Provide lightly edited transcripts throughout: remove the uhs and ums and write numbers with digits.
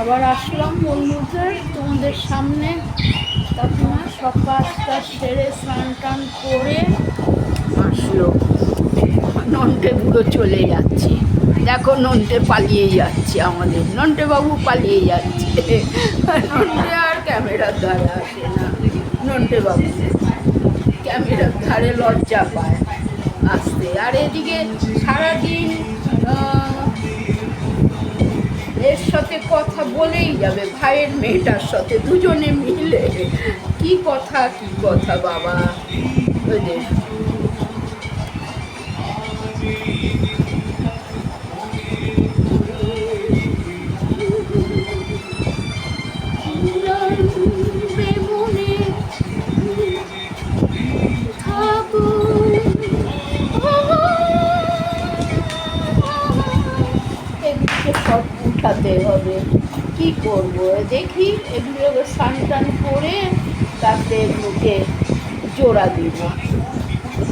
আবার আসলাম বন্ধুদের তোমাদের সামনে। তখন সব কাজটা সেরে স্নান টান করে আসলো। নন্টে বুড়ো চলে যাচ্ছে, দেখো নন্টে পালিয়ে যাচ্ছে, আমাদের নন্টে বাবু পালিয়ে যাচ্ছে। নন্টে আর ক্যামেরার ধারে আসে না, নন্টে বাবু ক্যামেরার ধারে লজ্জা পায় আসতে। আর এদিকে সারাদিন এর সাথে কথা বলেই যাবে, ভাইয়ের মেয়েটার সাথে দুজনে মিলে কি কথা বাবা। ওদের সব উঠাতে হবে, কি করবো দেখি। এগুলো স্নান টান করে তাতে মুখে জোড়া দিব।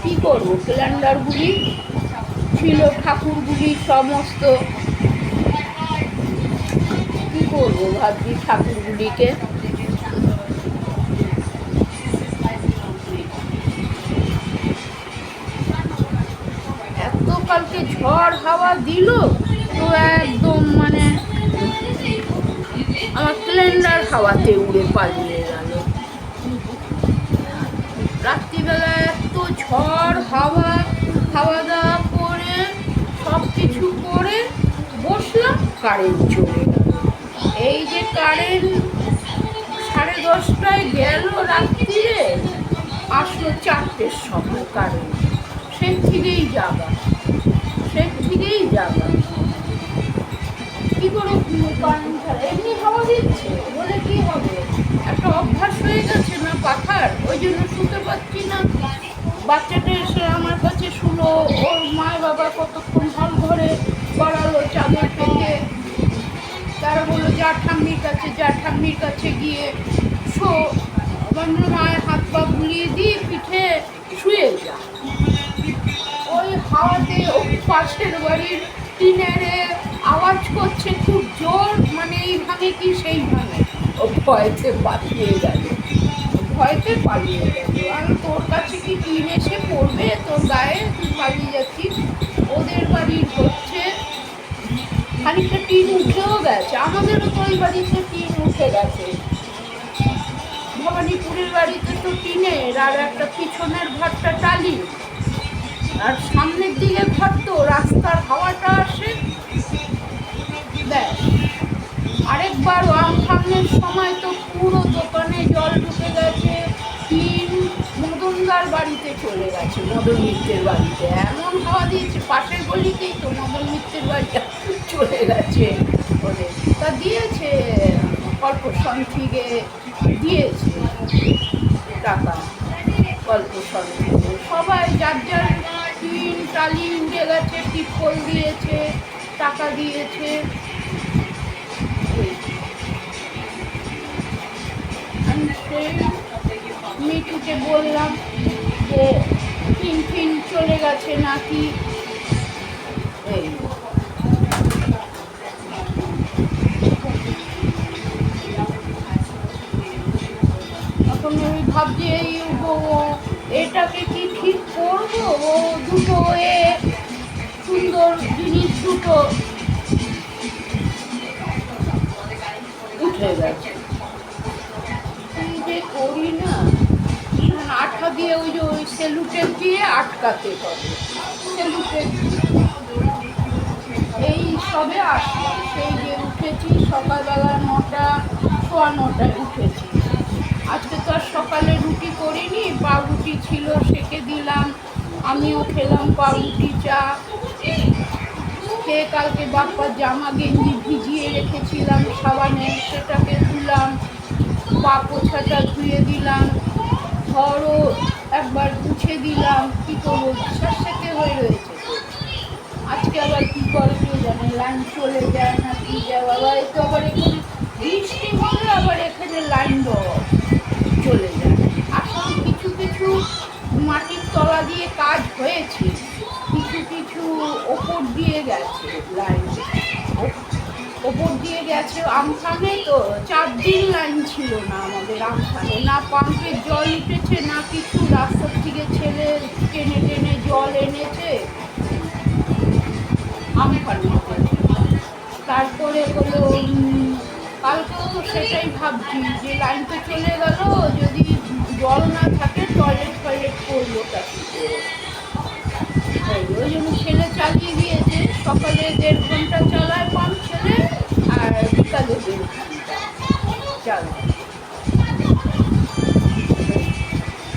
কি করবো, ক্যালেন্ডারগুলি ছিল, ঠাকুরগুলি সমস্ত কি করবো ভাবছি ঠাকুরগুলিকে। এত কালকে ঝড় হাওয়া দিল তো একদম মানে আমার ক্যালেন্ডার হাওয়াতে উড়ে পালিয়ে গেল। রাত্রিবেলা এত ঝড় হাওয়া, খাওয়া দাওয়া করে সব কিছু করে বসলাম, কারেন্ট চলে গেল। এই যে কারেন্ট 10:30টায় গেল রাত্রিরে, আসলো 4টের সময় কারেন্ট। সে থেকেই যাবা কি করে কারেন্ট ছাড়া, এমনি হাওয়া দিচ্ছে বলে কি হবে, একটা অভ্যাস হয়ে গেছে না পাখার, ওই জন্য শুতে পারছি না। বাচ্চাটা এসে আমার কাছে শুলো, ওর মা বাবা কতক্ষণ হল ঘরে পড়ালো চাদর পেতে, তারা বললো যা ঠাম্মির কাছে গিয়ে শো। মায়ের হাত পা বুলিয়ে দিয়ে পিঠে শুয়ে যা। ওই হাওয়াতে ওই পাশের বাড়ির টিনের আওয়াজ করছে খুব জোর, মানে এই ভাঙে কি সেই ভাঙে, ও ভয়তে পালিয়ে গেল। আর তোর কাছে কি টিন এসে পড়বে তোর গায়ে, তুই পালিয়ে যাচ্ছিস। ওদের বাড়ির হচ্ছে খানিকটা টিন উঠেও গেছে, আমাদেরও তো ওই বাড়িতে টিন উঠে গেছে। ভবানীপুরের বাড়িতে তো টিনের, আর একটা পিছনের ঘরটা টালি, আর সামনের দিকে ঘর তো রাস্তার হাওয়াটা আসে ব্যাস। আরেকবার আমফানের সময় তো পুরো দোকানে জল ঢুকে গেছে, টিন মদনদার বাড়িতে চলে গেছে, মদন মিত্রের বাড়িতে এমন হাওয়া দিয়েছে, পাশের গলিতেই তো মদন মিত্রের বাড়িটা চলে গেছে। ওদের তা দিয়েছে কর্পোরেশন থেকে দিয়েছে টাকা, কর্পোরেশন থেকে সবাই যার টিন টালি উঠে গেছে, টিপল দিয়েছে, টাকা দিয়েছে। আমি সেই মিঠুকে বললাম যে টিন চলে গেছে নাকি, এই এখন আমি ভাবছি এই এটাকে কি ঠিক করবো। ও দুটো সুন্দর জিনিস দুটো উঠে গেছে, কি যে করি না। আঠা দিয়ে ওই সেলুটেপ দিয়ে আটকাতে হবে, সেলুটেপ। এই সবে আসলাম, সেই যে উঠেছি সকালবেলা 9:15 উঠেছি। আজকে তো আর সকালে রুটি করিনি, পাউরুটি ছিল সেঁকে দিলাম, আমিও খেলাম পাউরুটি চা খেয়ে। কালকে বাপ্পার জামা গেঞ্জি ভিজিয়ে রেখেছিলাম সাবানে, সেটাকে ধুলাম, পা পোছাটা ধুয়ে দিলাম, ঘরও একবার মুছে দিলাম। কী করবো, বিশ্বাস থেকে হয়ে রয়েছে। আজকে আবার কী করে কেউ জানে, লাইন চলে যায় না কি যায় বাবা। এই তো আবার এখানে বৃষ্টি হলে আবার এখানে লাইন চলে যায়। আসলে কিছু মাটির তলা দিয়ে কাজ হয়েছে, কিছু ওপর দিয়ে গেছে লাইন, ওপর দিয়ে গেছে আমফানে, তো 4 দিন লাইন ছিল না আমাদের আমফানে, না পাম্পের জল উঠেছে না কিছু, রাস্তার থেকে ছেলে টেনে টেনে জল এনেছে আমফানে। তারপরে হলো কালকেও তো সেটাই ভাবছি যে লাইন তো চলে গেল, যদি জল না থাকে টয়লেট ফয়লেট করবো তাকে, ওই জন্য ছেলে চালিয়ে দিয়েছে। সকালে 1.5 ঘন্টা চালায় পাম্প ছেলে, আর বিকালে 1.5 ঘন্টা চালায়।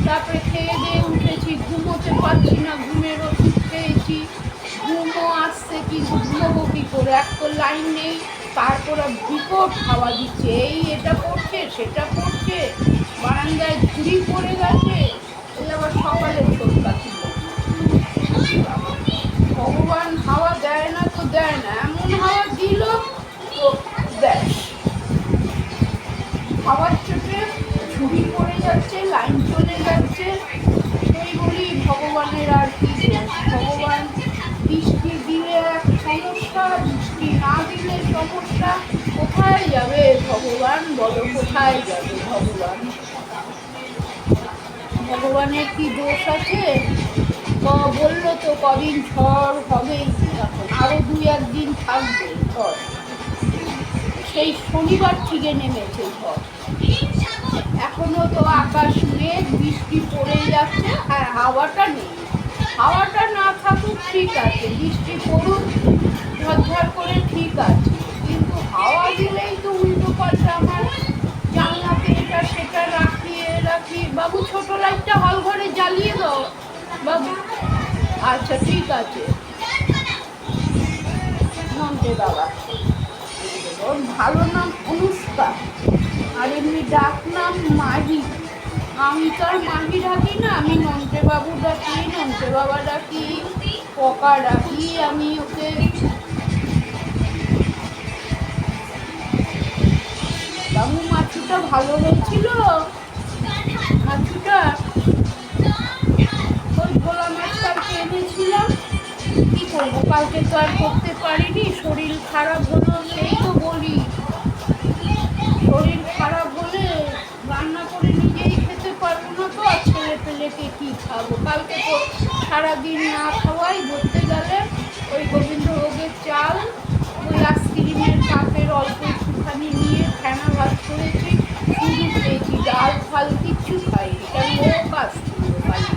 তারপরে খেয়ে দিয়ে উঠেছি, ঘুমোতে পারছি না, ঘুমের ওষুধ খেয়েছি, ঘুমও আসছে কিন্তু ঘুমোবো কী করে, এক তো লাইন নেই, তারপরে বিকট হাওয়া দিচ্ছে, এই এটা পড়ছে সেটা পড়ছে, বারান্দায় ঝুড়ি পড়ে গেছে, এই আবার সকালে ছোটকা ছিল। ভগবান হাওয়া দেয় না তো দেয় না, এমন হাওয়া দিল তো ব্যাস, হাওয়ার চোটে ঝুড়ি পড়ে যাচ্ছে, লাইন চলে যাচ্ছে। সেই বলি ভগবানের আর কি দোষ, ভগবান বৃষ্টি দিলে এক সমস্যা, বৃষ্টি না দিলে সমস্যা, কোথায় যাবে ভগবান বলো, কোথায় যাবে ভগবান? ভগবানের কি দোষ আছে? বললো তো কদিন ঝড় হবেই, এখন আরো 2-1 দিন থাকবে ঝড়, সেই শনিবার থেকে নেমেছে ঝড়, এখনো তো আকাশ মেঘ, বৃষ্টি পড়ে যাচ্ছে, হ্যাঁ হাওয়াটা নেই, হাওয়াটা না থাকুক ঠিক আছে, বৃষ্টি পড়ুক ঝরঝর করে ঠিক আছে, কিন্তু হাওয়া দিলেই তো উল্টো পাল্টা, আমার জানলাতে এটা সেটা রাখি। বাবু ছোট লাইটটা হল ঘরে জ্বালিয়ে দাও বাবু। আচ্ছা ঠিক আছে। নন্টে বাবা, ওর ভালো নাম অনুষ্কা, আর এমনি ডাক নাম মাহি। আমি তো আর মাহি ডাকি না, আমি নন্টে বাবু ডাকি, নন্টে বাবা ডাকি, পকা ডাকি আমি ওকে। বাবু মাছুটা ভালো হয়েছিল, মাছুটা ওই ভোলা মাছ কালকে এনেছিলাম, কী করবো কালকে তো আর করতে পারিনি, শরীর খারাপ হলো, সেই তো বলি শরীর খারাপ হলে রান্না করে নিজেই খেতে পারবো না তো, আর ছেলে পেলেকে কী খাবো। কালকে তো সারাদিন না খাওয়াই ধরতে গেলে ওই গোবিন্দভোগের চাল, ওই আইসক্রিমের কাপের অল্প একটুখানি নিয়ে ফেনা ভাত করেছি, শুধু খেয়েছি, ডাল ফাল কিচ্ছু খাইনি, কেন ও কাজ ছিল বাড়ি।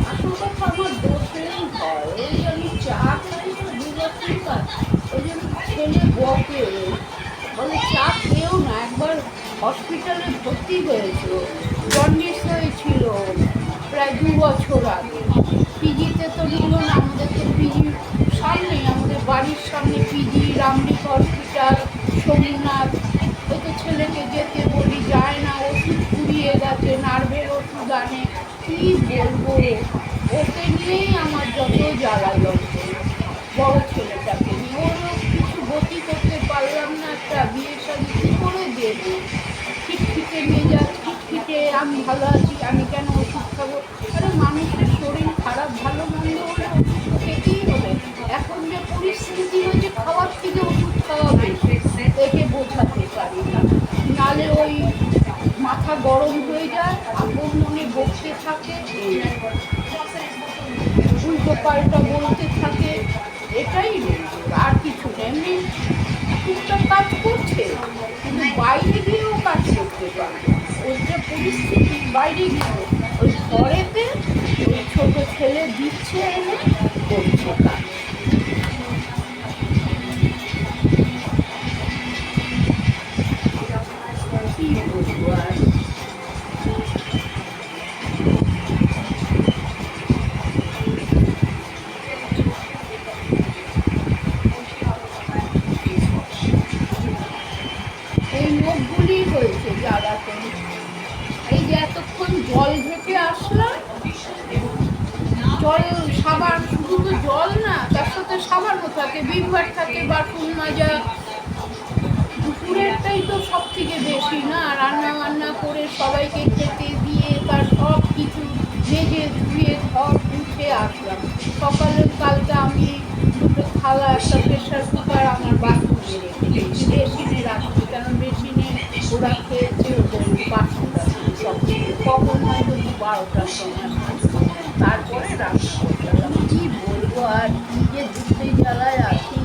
আসল কথা আমার দোষেরই হয়, ওই আমি চা খাই তো দুর্গাপুর কাজ, ওই জন্য ছেলে বকে, বলে চা খেয়েও না। একবার হসপিটালে ভর্তি হয়েছিল, জন্ডিস হয়েছিল প্রায় 2 বছর আগে, পিজিতে তো নিল না, আমাদের তো পিজি সামনেই, আমাদের বাড়ির সামনে পিজি, রামরিক হসপিটাল, সোমনাথ, ওই তো ছেলেকে যেতে বলি যায় না, ওষুধ ফুরিয়ে গেছে, নার্ভের ওষুধ আনে, কী বলবো, ওকে নিয়েই আমার যত জ্বালা যন্ত্রণা। বড় ছেলেটাকে নিয়ে ওরও কিছু গতি করতে পারলাম না, একটা বিয়ে শাদী কী করে দেবো, খিটখিটে মেজাজ, খিটখিটে, আমি ভালো আছি আমি কেন ওষুধ খাবো, আরে মানুষের শরীর খারাপ ভালো মন্দ হলে ওষুধ তো খেতেই হবে, এখন যে পরিস্থিতি হয়েছে খাওয়ার থেকে ওষুধ খাওয়াবে, একে বোঝাতে পারি না, নালে ওই মাথা গরম হয়ে যায়, আপন মনে বকতে থাকে, উল্টো পাল্টা বলতে থাকে, এটাই আর কিছু নেই। এমনি টুকটাক কাজ করছে, কিন্তু বাইরে গিয়েও কাজ করতে পারবে, ওই যে পরিস্থিতি বাইরে গিয়েও, ওই ঘরেতে ওই ছোটো ছেলে দিচ্ছে এনে করছে কাজ। কী বলবো আর, এই মুখগুলি হয়েছে জায়গাতে, এই যে এতক্ষণ জল ঢেকে আসলাম, জল সাবান, শুধু তো জল না তার সাথে সাবানও থাকে, ভিমবার থাকে, বাসন মাজা, দুপুরেরটাই তো সব থেকে বেশি না, রান্না বান্না করে সবাইকে খেতে দিয়ে তার সব কিছু মেজে ধুয়ে ঘর মুছে আসলাম। সকালে কালকে আমি দুটো থালা, একটা প্রেশার কুকার আমার বাথরুমে রেখে দিয়েছি, বেসিনে রাখছি, কারণ বেসিনে ওরা খেয়েছে, ওদের বাসনটা সব কখন হয়তো 12টার সময় হয়, তারপরে রান্না করলাম। কি বলবো আর, কি যে দুঃখে জ্বালায় আছি।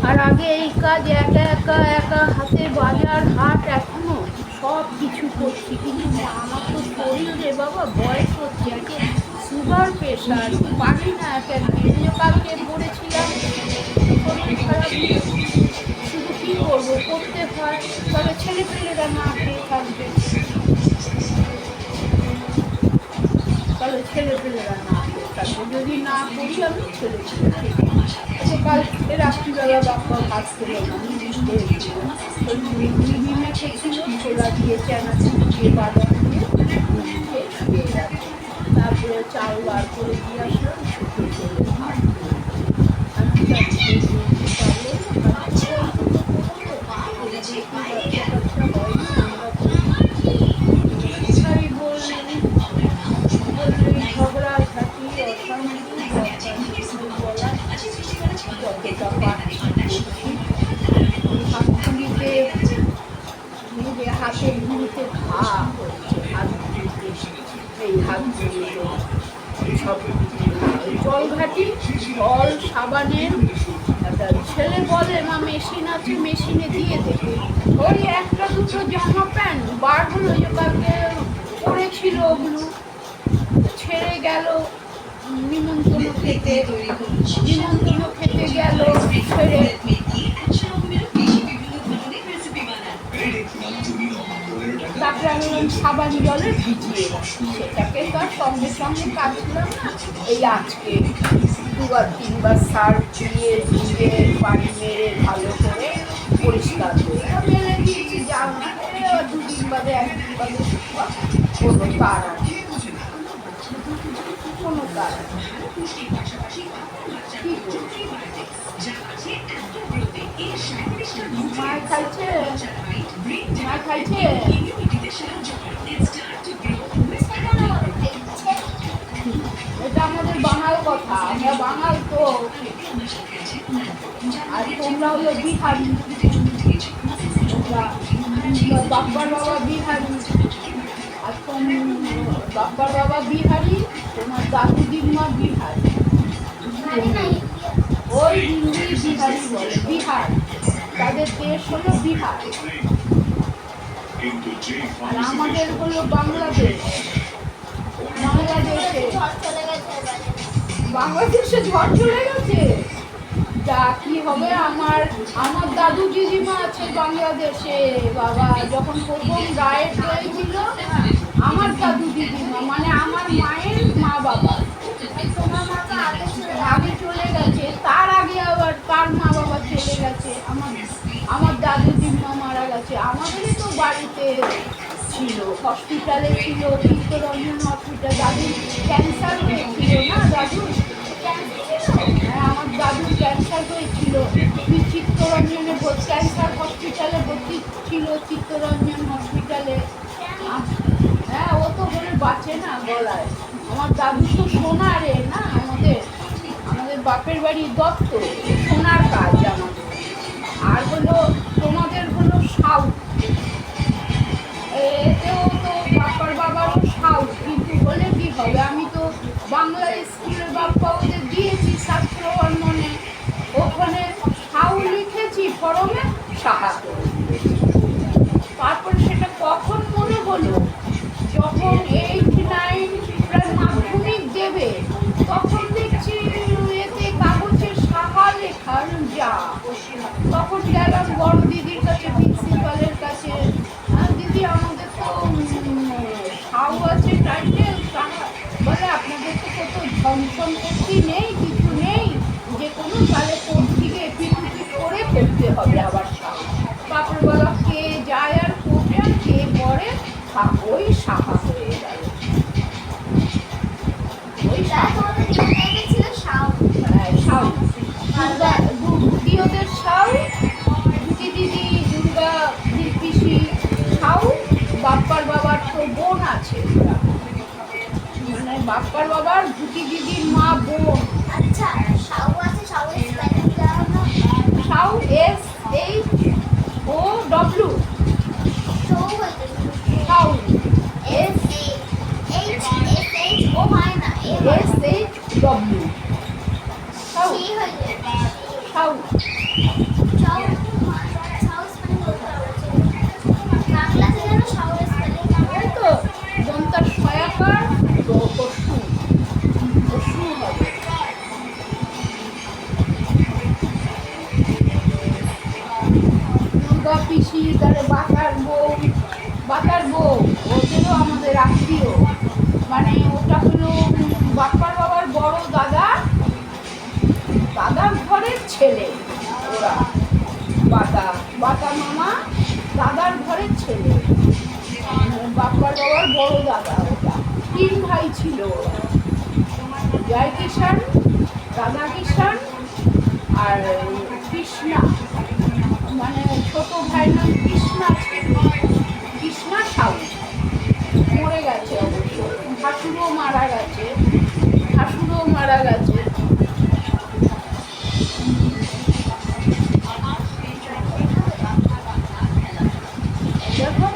আর আগে এই কাজ একা একা একা হাতে বাজার হাট এখনো সব কিছু করছি, কিন্তু আমার তো শরীর রে বাবা, বয়স হচ্ছে, একে সুগার প্রেশার, পারি না এক একদিন। কালকে পড়েছিলাম, শরীর খারাপ, শুধু কী করবো, করতে হয়, তবে ছেলেপেলেরা না খেয়ে থাকবে, তাহলে ছেলেপেলেরা না খেয়ে থাকবে, যদি না করি আমি ছেলেপেলে কাল রাত্রিবেলা বাপ্পা ভাত ছিল না, মুড়ি মেখেছিল, ছোলা দিয়ে চানাচুর দিয়ে বাদাম দিয়ে খেয়ে শুয়ে গেছে। তারপরে চাল বার করে দিয়ে আসলাম, শুকিয়ে চলে ভাত আমি ঝগড়াঝাটি অশান্তি বলা যতটা পারছি হাতগুলিতে, নিজের হাতের গুলিতে ঘা হচ্ছে, হাতগুলিতে, এই হাতগুলিতে সব জল ঘাটি, জল সাবানের একটা ছেলে বলে মা মেশিন আছে, মেশিনে দিয়ে দেবে। ওই একটা দুটো জামা প্যান্ট বার হলো, যে কালকে পরেছিল ওগুলো ছেড়ে গেল নিমন্ত্রণ খেতে, নিমন্ত্রণ খেতে গেল ছেড়ে, তারপরে আমি সাবান জলে ভিজিয়ে রাখি, সেটাকে তো আর সঙ্গে সঙ্গে কাটলাম না, এই আজকে দুবার তিনবার সার্ফ দিয়ে ধুয়ে পানি মেরে ভালো করে পরিষ্কার করে মেরে দিয়েছি, জাল না দুদিন বাদে একদিন বাদে কোনো তারা কোনো তারা কি করছি। মায় খাইছে, মায় খাইছে, এটা আমাদের বাঙাল কথা, আমরা বাঙাল তো, আর তোমরা হলো বিহারি, বাপ্পার বাবা বিহারি, আর বাপ্পার বাবা বিহারি, তোমার দাদু দিম্মা বিহারি, ওই হিন্দি বিহারি বলে, বিহার, তাদের দেশ হলো বিহার, আর আমাদের হলো বাংলাদেশ। বাংলাদেশে ঝড় চলে গেছে, তা কি হবে, আমার আমার দাদু দিদিমা আছে বাংলাদেশে, বাবা যখন প্রথম রায়ের হয়েছিল, আমার দাদু দিদিমা মানে আমার মায়ের মা বাবা, আগে চলে গেছে, তার আগে আবার তার মা বাবা চলে গেছে, আমার দাদু দিদিমা মারা গেছে, আমাদেরই তো বাড়িতে ছিল, হসপিটালে ছিল, চিত্তরঞ্জন হসপিটাল, দাদুর ক্যান্সার হয়েছিল না, দাদুর হ্যাঁ, আমার দাদুর ক্যান্সার হয়েছিল, চিত্তরঞ্জনে ক্যান্সার হসপিটালে ভর্তি ছিল, চিত্তরঞ্জন হসপিটালে। হ্যাঁ, ও তো বলে বাঁচে না গলায়। আমার দাদু তো সোনারে না, আমাদের বাপের বাড়ি দত্ত, সোনার কাজ আমাদের, আর হলো তোমাদের হলো সাউথ, এতেও তো বাপ্পার বাবারও সাউথ, কিন্তু বলে কি হবে, আমি তো বাংলা স্কুলে বাপ্পা ওদের দিয়েছি ছাত্র বর্ণনে, ওখানে সাউ লিখেছি ফরমে, সাহা, তারপরে সেটা কখন মনে হলো, যখন 8-9 প্রায় মাধ্যমিক দেবে, তখন দেখছি এতে কাগজে সাহা লেখা, যা তখন গেলাম বড় দিদির কাছে, প্রিন্সিপালের কাছে, দিদি আমাদের তো সাউ আছে টাইটেল সাহা, বলে আপনাদের তো কত ঝমঝম করতে নেই, কিছু নেই, যে কোনো তাহলে কোর্ট থেকে এপিপিপি করে করতে হবে আবার সাহা, বাপরে বাবা কে যায় আর কোর্টে, আর কে করে, ওই সাহা হয়ে গেল, ওই সাহা দ্বিতীয়দের সাউ, দুটি দিদি, দুর্গা পিসি সাউ, বাপ্পার বাবার তো বোন আছে, মানে বাপ্পার বাবার দুটি দিদির মা বোন, আচ্ছা সাউ আছে সাউ SHOW সাউ SHW সাউ সাউ এই তো দন্তার সয়াকার পশু পশু হবে। দুর্গা পিসি, তাহলে বাতার বউ ওদেরও আমাদের আত্মীয়, মানে ওটা হলো বাপ্পার বাবার বড় দাদার ঘরের ছেলে। ওরা বাতা মামা দাদার ঘরের ছেলে, বাপ্পার বাবার বড় দাদা। ওটা 3 ভাই ছিল ওরা, জয় কিষান, রাধা কিষান আর কৃষ্ণা, মানে ছোট ভাই নাম কৃষ্ণা সাউ। মরে গেছে অবশ্য, ঠাকুরও মারা গেছে। দেখো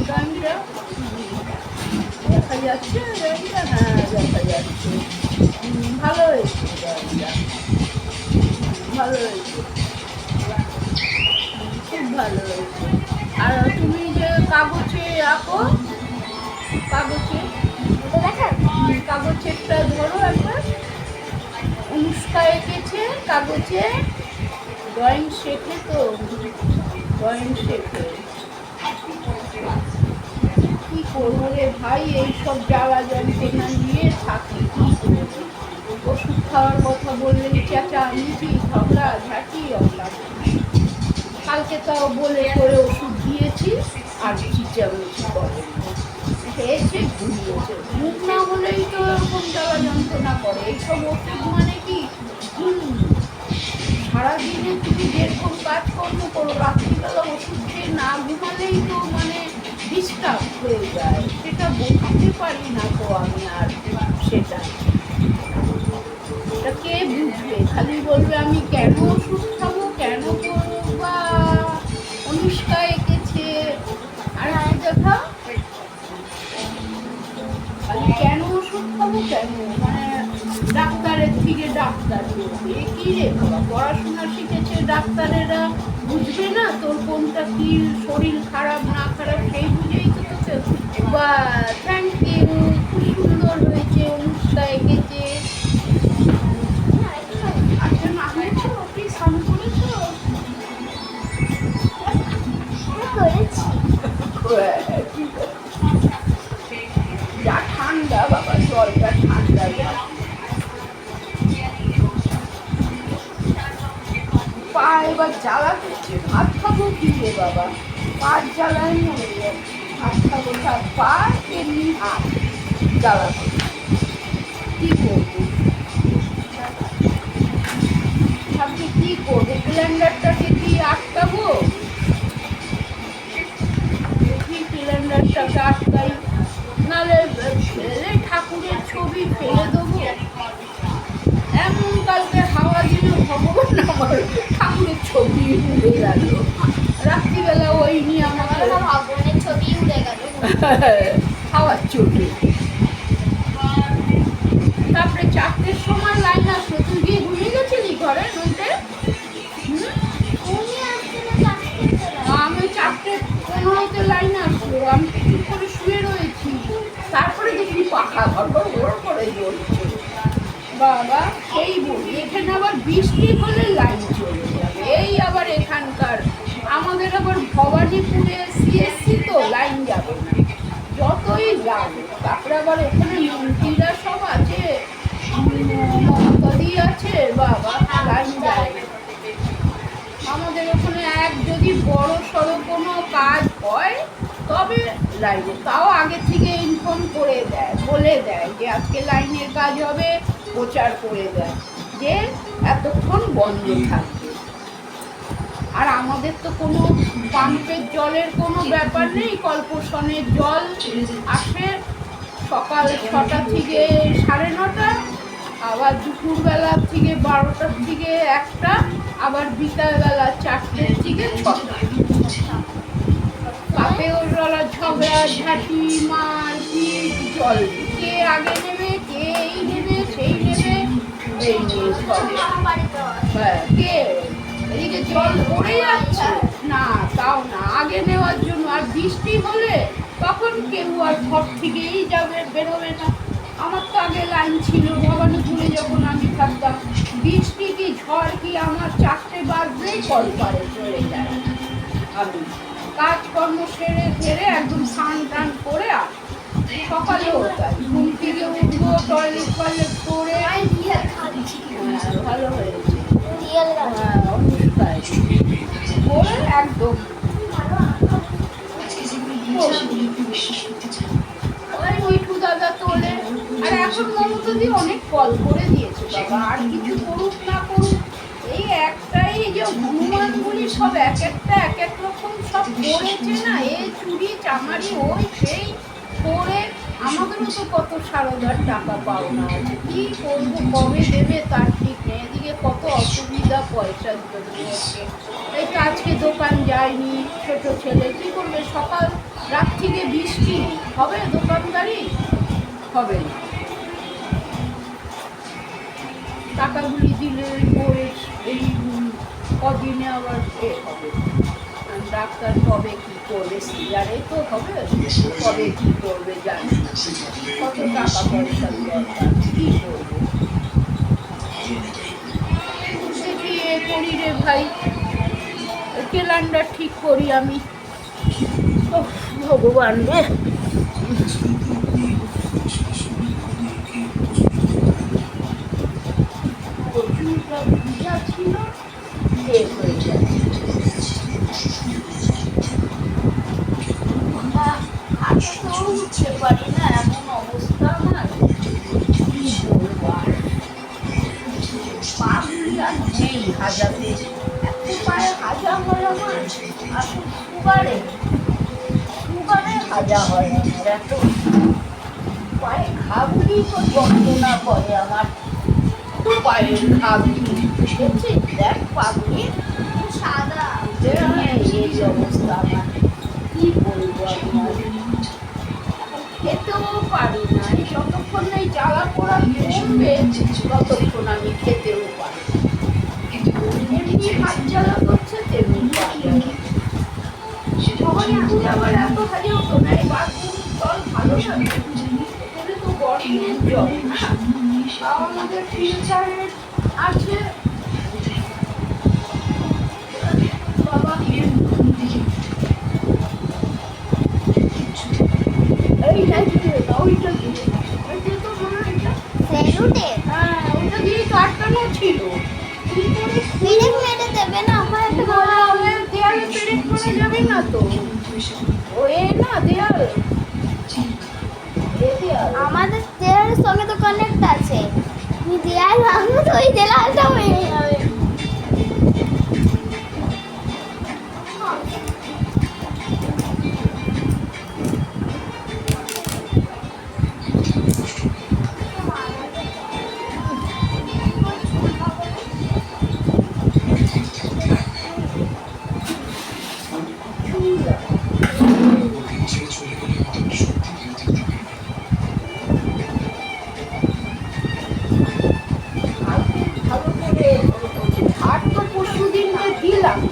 গানটা দেখা যাচ্ছে, হ্যাঁ দেখা যাচ্ছে। ভালো হয়েছে গানটা, ভালো হয়েছে, খুব ভালো হয়েছে। আর তুমি যে কাগজে আঁকো, কাগজেরটা ধরো একবার। অনুষ্কা এঁকেছে কাগজে, ড্রয়িং শেখে তো, ড্রয়িং শেখে। কি করবো রে ভাই, এইসব জ্বালা যন্ত্রণা নিয়ে থাকি। ওষুধ খাওয়ার কথা বললেই চেঁচামেচি, ঝগড়া ঝাঁটি। কালকে তাও বলে করে ওষুধ দিয়েছি, আর চেঁচামেচি করে খেয়েছে, ঘুমিয়েছে। মুখ না হলেই তো এরকম জ্বালা যন্ত্রণা করে। এইসব ওষুধ মানে কি, সারাদিনে তুমি যেরকম কাজকর্ম করো, রাত্রিবেলা ওষুধ খেয়ে না ঘুমালেই তো মানে ডিস্টার্ব হয়ে যায়। সেটা বুঝতে পারি না তো আমি। আর সেটা কে বুঝবে? খালি বলবে আমি কেন ওষুধ খাবো, কেন করবো, বা অনুষ্কা এঁকেছে। আর দেখা খালি কেন ওষুধ খাবো, কেন, মানে ডাক্তারের থেকে ডাক্তার বলবে। কি রে বাবা, পড়াশোনা শিখেছে ডাক্তারেরা, বুঝবে না তোর কোনটা কি শরীর খারাপ না খারাপ, সেই বুঝেই তো তোকে। বা থ্যাংক ইউ, খুব সুন্দর হয়েছে, অনুষ্কা এঁকেছে। আচ্ছা না হয়েছো, কি স্নান করেছো? যা ঠান্ডা বাবা, জলটা ঠান্ডা। পা এবার জ্বালা করছে, ভাত খাবো কি রে বাবা, পার জ্বালায় মরে যাচ্ছে। ভাত খাবো, তার পা এমনি হাত জ্বালা করছে, কি করবো ভাবছি, কি করবো, সিলিন্ডারটাকে কি আটকাবো? সিলিন্ডারটাকে আটকাই, নাহলে ফেলে ঠাকুরের ছবি ফেলে দেবো। এমন কালকে হাওয়া দিল, ভগবান আমার ঠাকুরের ছবি উড়ে গেল। রাত্রিবেলা ওই নিয়ে আমাকে ভগবানের ছবি উড়ে গেল হাওয়ার চোখে। তারপরে 4টের সময় লাইন আসলো, তুই গিয়ে ঘুমিয়ে গেছিলি ঘরের মধ্যে? আমি 4:15 লাইন আসলো, আমি চুপ করে শুয়ে রয়েছি। তারপরে দেখি পাখা ঘর করে জ্বলছে। বাবা সেই বলি, এখানে আবার বৃষ্টি হলে লাইন চলে যাবে। এই আবার এখানকার আমাদের আবার ভবানীপুরে CSC তো লাইন যাবে না, যতই যাবে। তারপরে আবার ওখানে মন্ত্রীরা সব আছে, মমতাদি আছে, বাবা লাইন যায়। আমাদের ওখানে যদি বড় সড়ো কোনো কাজ হয় তবে লাইনে, তাও আগে থেকে ইনফর্ম করে দেয়, বলে দেয় যে আজকে লাইনের কাজ হবে, প্রচার করে দেয় যে এতক্ষণ বন্ধ থাকবে। আর আমাদের তো কোনো পাম্পের জলের কোনো ব্যাপার নেই, কলপোষণের জল আসে সকাল 6টা থেকে 9:30, আবার দুপুরবেলা থেকে 12টার থেকে 1টা, আবার বিকালবেলা 4টের থেকে 6টা। তাতে ওরা ঝগড়া ঝাঁটি মারপিট জল কে আগে নেবে, কে এই নেবে সেই নেবে, এই নিয়ে ঝগড়া। হ্যাঁ, কে এদিকে জল পড়ে যাচ্ছে না, তাও না আগে নেওয়ার জন্য। আর বৃষ্টি হলে তখন কেউ আর ঘর থেকেই যাবে, বেরোবে না। আমার তো আগে লাইন ছিল ভবানীপুরে যখন আমি থাকতাম, বৃষ্টি কি ঝড় কি আমার 4টে বাজলেই কল পারে চলে যায়। আমি কাজকর্ম সেরে একদম স্নান টান করে সকালেও তাই ঘুম থেকে উঠবো, টয়লেট ফয়লেট করে। ভালো হয়েছে, অনুষ্কায় করে একদম মিঠু দাদা তোলে। আর এখন মমতা দি অনেক কল করে দিয়েছে বাবা, আর কিছু করুক না করুক, এই একটাই যে হনুমানগুলি সব এক একটা এক এক রকম সব করেছে না, এ চুরি চামারি ওই সেই করে। আমাদেরও তো কত সারদার টাকা পাওনা আছে, কি করবো কবে দেবে তার ঠিক নেই। এদিকে কত অসুবিধা পয়সার জন্য হচ্ছে। এই তো আজকে দোকান যায়নি, ছোট ছেলে কি করবে, সকাল রাত থেকে বৃষ্টি হবে, দোকানদারি হবে না। টাকাগুলি দিলে এই কদিনে আবার এ হবে, ডাক্তার কবে কি করবে, সিজারে তো হবে, কবে কি করবে জানি না। কত টাকা পয়সার দরকার, কি করবো দেখি এ করি রে ভাই, ক্যালেন্ডার ঠিক করি আমি। ভগবান রে, চুলটা ভিজা ছিল, হয়ে যাচ্ছে। হাঁটাতেও উঠতে পারি না, এমন অবস্থা আমার। কি বলবো আর, পাগুলি আর নেই হাজাতে, এত পায়ে হাজা হয় আমার। এখন সুগারে হাজা হয় আমার, এত পায়ে ঘাগুলি তো যন্ত্রণা করে আমার। পায়ের ঘাগুলি দেখছিস, দেখ পাগুলি সাদা, এই অবস্থা আমার। কি বলবো আপনার, খেতেও পারি না। যতক্ষণ এই জ্বালা পোড়া কমবে ততক্ষণ আমি খেতেও পারি। এমনি হাত জ্বালা করছে তেমনি আবার এত হাজে হতো না। এই বাথরুম জল ভালো থাকে, এখানে তো গরমের জল না, তাও আমাদের ফিল্টারের আছে বাবা। এই নাকি ওইটা দিয়ে, ওইটা তো মনে হয় হ্যাঁ, ওইটা দিয়ে তো আটকানো ছিল। মেরে দেবে না, আমার একটা দেয়ালে পেরেক করে যাবে না তো, ও এ না দেয়াল, আমাদের দেয়ালের সঙ্গে তো কানেক্ট আছে। তুমি দেয়াল ভাঙো তো ওই দেয়ালটা হয়ে যাবে।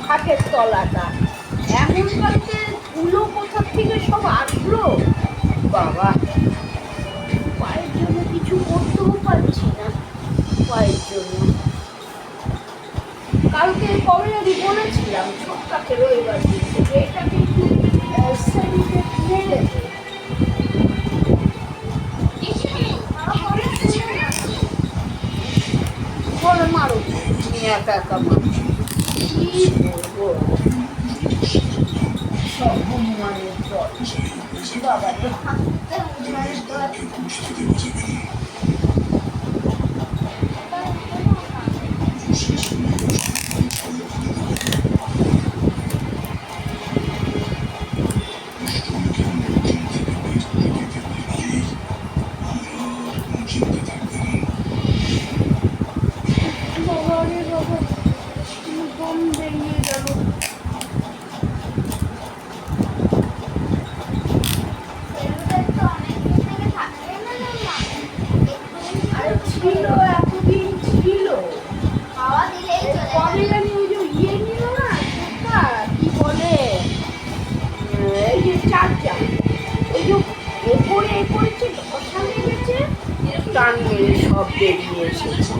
খাটের তলাটা এমন কালকে ধুলো কোথা থেকে সব আসলো বাবা। পায়ের জন্য কিছু করতেও পারছি না, পায়ের জন্য। কালকে কবে আমি বলেছিলাম ছোটটাকে রবিবার দিন থেকে এটাকে একটু সেদিকে মেরে দে। বলে মারো, তুমি একা একা মারো, কি বলবো, সব হনুমানের জল বাবা। সব বেরিয়ে এসেছে।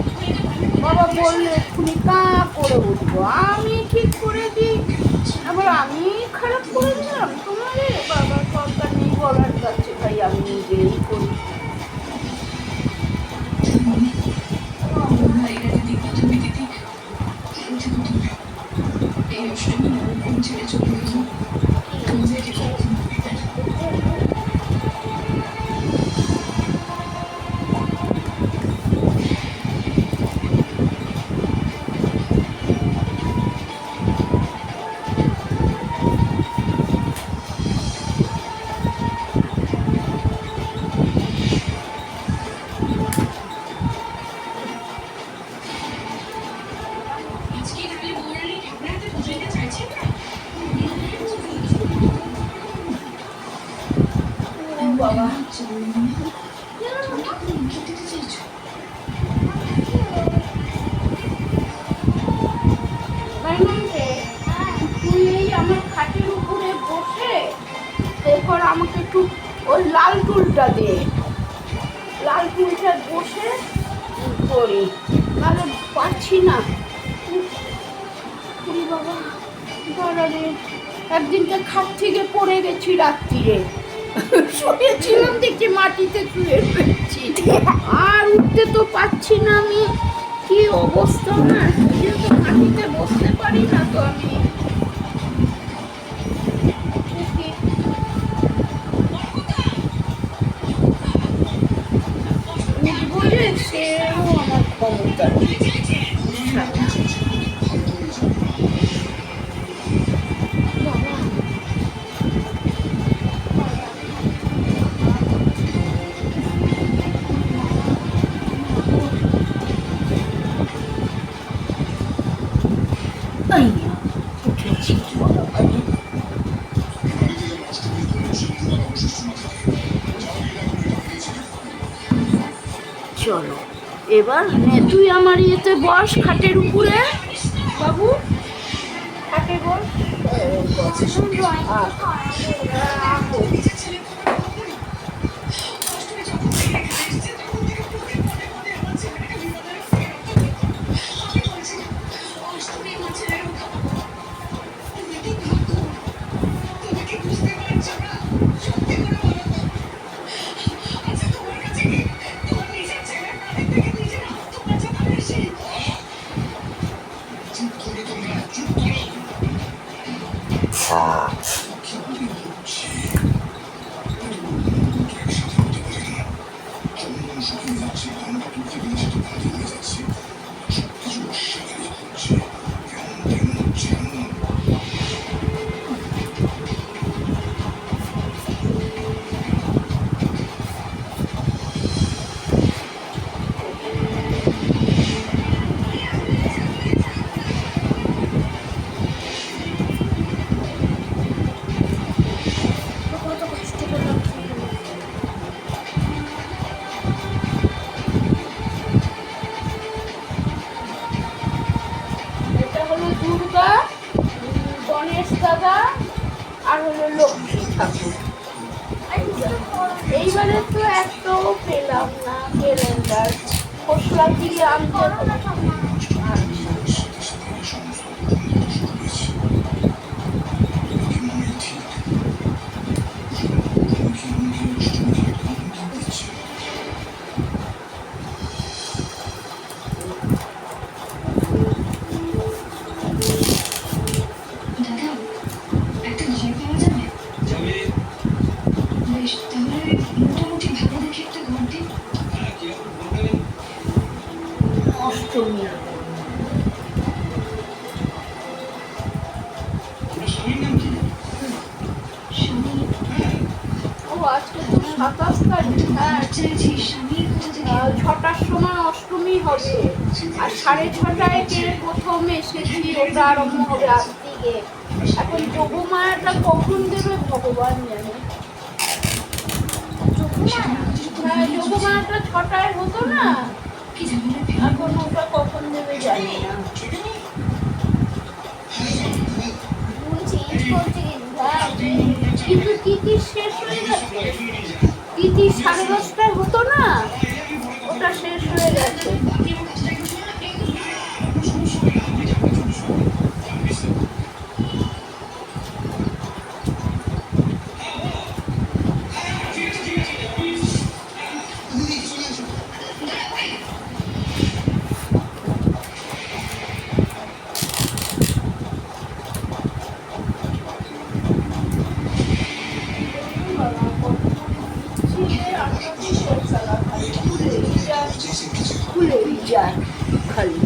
বাবা বললে এক্ষুনি কা করে উঠবো, আমি ঠিক করে দিই, আবার আমি খারাপ করে দিলাম তোমারে। বাবা দরকার নেই বলার কাছে, ভাই আমি নিজেই করি। বাবা তুই এই আমার খাটের উপরে বসে এরপর আমাকে একটু ওই লাল টুলটা দে, লাল টুলটা বসে করি, নাহলে পারছি না। বাবা দাঁড়া রে, একদিনকে খাট থেকে পড়ে গেছি রাত্রিরে, শুয়েছিলাম দেখি মাটিতে শুয়ে ফেলছি, আর উঠতে তো পারছি না আমি, কি অবস্থা না, তো মাটিতে বসতে পারি না তো আমি। উঠবো যে সেও আমার ক্ষমতা নেই। উঠেছি চলো এবার তুই আমার ইয়েতে বস খাটের উপরে, বাবু খাটে বস। দুর্গা, গণেশ দাদা আর হলো লক্ষ্মী ঠাকুর। এইবারে তো একটাও পেলাম না ক্যালেন্ডার, খসড়া দিয়ে আনতে হবে। অষ্টমী ও আজকে তো 27 তারিখ, হ্যাঁ 6টার সময় অষ্টমী হবে, আর 6:30টায় কে প্রথম এসেছি, ওটা আরম্ভ হবে আজ থেকে। এখন যোগমায়াটা কখন দেবে ভগবান জানে। হ্যাঁ যোগমায়াটা 6টায় হতো না, এখন ওটা কখন দেবে জানি না। কিন্তু তিথি শেষ হয়ে গেছে, তিথি 10:30টায় হতো না, ওটা মোটটা শেষ হয়ে গেছে। খুলেই যায় খালি।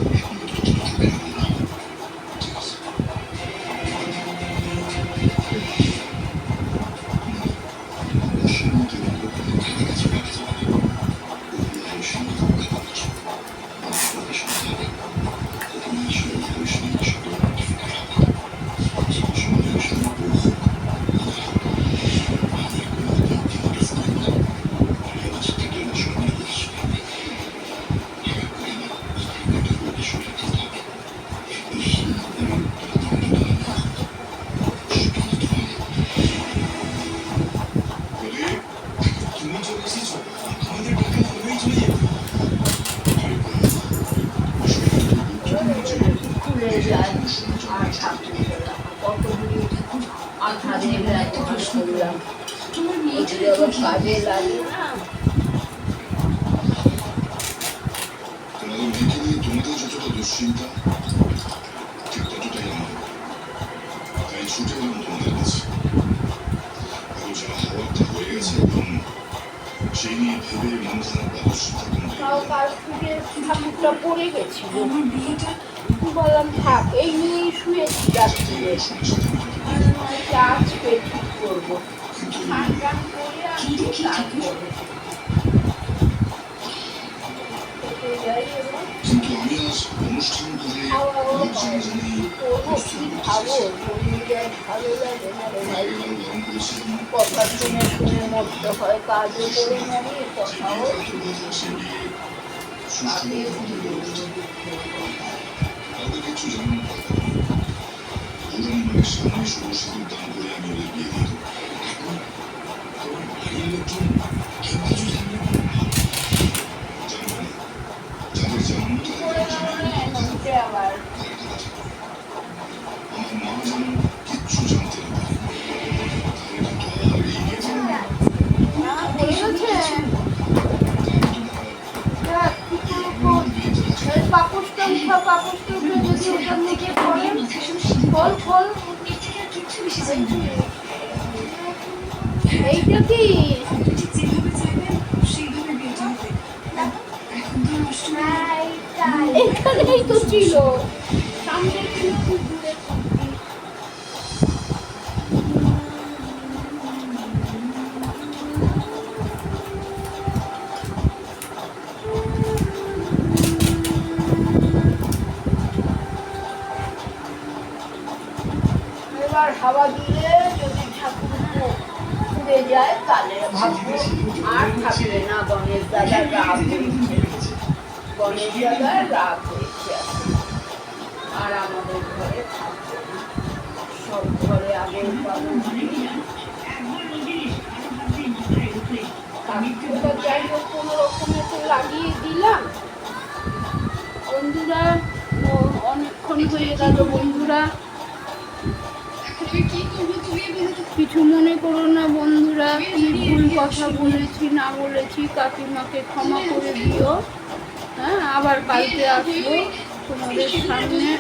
খুলে যায় আর ঠাকুর কতগুলি আঠা দিয়ে ব্যবহার করলাম, কাজে লাগে না। তোমাদের মেয়েকে নিয়ে তোমাদের যতটা দুশ্চিন্তা ঠিক ততটাই আমার। তাই ছুটে এলাম তোমাদের কাছে। এখন যা হওয়ার তা হয়ে গেছে, এবং সেই নিয়ে ভেবে মন খারাপ অবশ্যই থাকুন। তাও কাল থেকে ঠাকুরটা পড়ে গেছিল, বললাম থাক এই নিয়েই শুয়েছি রাত্রিরে, আজকে ঠিক করবো। স্নান টান করে আসি তারপরে যাই এবার। কিন্তু আমি আজ অনুষ্ঠান করে খাবো ভালো লাগে না রে ভাই, গরম করেছিলাম। কথা শুনে শুনে মরতে হয়, কাজও করে মরি, কথাও কাউকে কিছু জানানোর দরকার নেই। পুরানো মায়ের সামনে শুধু সিঁদুর দান করে আমি ওদের বিয়ে দিয়ে দেবো। তখন বাড়ির লোকজন কেউ কিছু জানবে না। জানবে না, যাদের জানানো তাদের জানাবে। আবার আমার মা যেন কিচ্ছু জানতে না পারে, তাহলে কিন্তু আর এই নিয়ে পাপুসটা উঠা, পাপুসটা উঠে যদি ওটার নিচে পড়েন ফল ফল। এইটা কি এখানেই তো ছিল, সামনে ছিল দূরে। এবার হাওয়া দিলে যদি ঠাকুর উড়ে যায় তাহলে ভাববো আর থাকবে না গণেশ দাদার রাগ হয়েছে, গণেশ দাদার রাগ হয়েছে আর আমাদের ঘরে থাকবে না। সব ঘরে আগে পাবো যাই হোক কোনো রকমে তো লাগিয়ে দিলাম। বন্ধুরা অনেকক্ষণ হয়ে গেল, বন্ধুরা কিছু মনে করো না বন্ধুরা, কি ভুল কথা বলেছি না বলেছি কাকিমাকে ক্ষমা করে দিও। হ্যাঁ, আবার কালকে আসবো তোমাদের সামনে।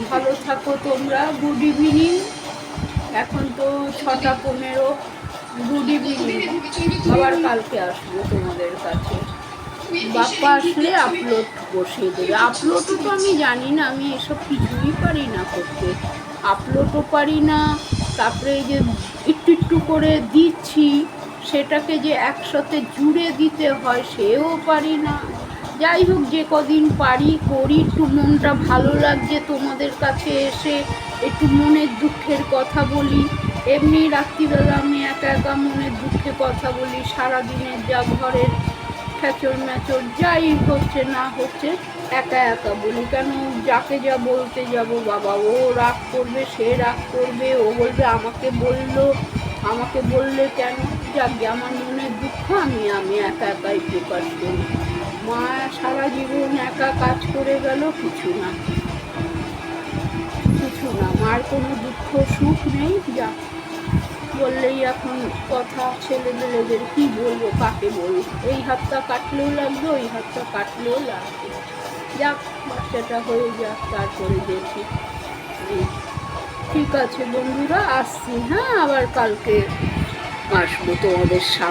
ভালো থাকো তোমরা। গুড ইভিনিং, এখন তো 6:15। গুড ইভিনিং, আবার কালকে আসবো তোমাদের কাছে। বাপ্পা আসলে আপলোড বসিয়ে দেবে। আপলোডও তো আমি জানি না, আমি এসব কিছুই পারি না করতে, আপলোডও পারি না। তারপরে এই যে একটু একটু করে দিচ্ছি সেটাকে যে একসাথে জুড়ে দিতে হয় সেও পারি না। যাই হোক, যে কদিন পারি করি। একটু মনটা ভালো লাগছে তোমাদের কাছে এসে, একটু মনের দুঃখের কথা বলি। এমনি রাত্রিবেলা আমি একা একা মনের দুঃখে কথা বলি, সারাদিনের যা ঘরের খেচর মেচর যাই হচ্ছে না হচ্ছে একা একা বলি। কেন যাকে যা বলতে যাব, বাবা ও রাগ করবে, সে রাগ করবে, ও বলবে আমাকে বললে কেন। যাক, আমার মনের দুঃখ আমি একা একাই প্রকাশ করি। মা সারা জীবন একা কাজ করে গেল, কিছু না, মার কোনো দুঃখ সুখ নেই। যা বললেই এখন কথা, ছেলেমেয়েদের কি বলবো, কাকে বলবো, এই হাতটা কাটলেও লাগবে, ওই হাতটা কাটলেও লাগবে। যাক, বাচ্চাটা হয়ে যাক, তারপরে দেখি। ঠিক আছে বন্ধুরা, আসছি, হ্যাঁ, আবার কালকে আসবো তোমাদের সামনে।